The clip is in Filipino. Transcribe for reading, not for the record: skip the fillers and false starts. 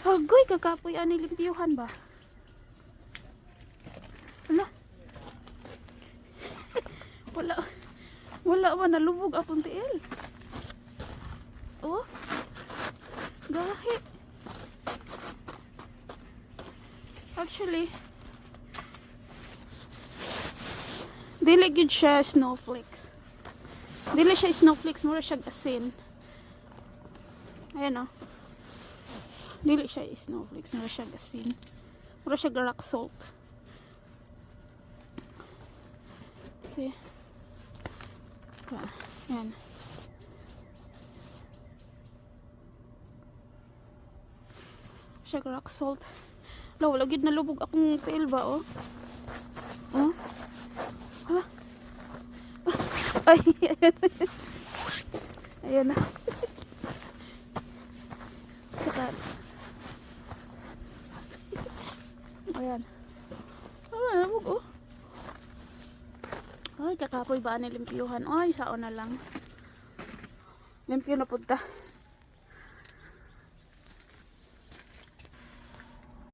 Hagoy, kakapoy ani limpyuhan ba? Wala. Wala ba nalubog akong tiil? Oh. Gahi. Actually, dili gid siya snowflakes. Dili siya snowflakes, mura siya asin. Ayan o. Dili siya snowflakes, mura siya asin. Mura siya rock salt. See? Ayan. Siya rock salt. Wala gid nalubog akong tail ba oh. Oh. Hala. Ay. Ayan na. Sakat. Ayan. Nalubog oh. Ay, kakapoy ba ni limpyuhan? Ay, sao na lang. Limpyo na punta.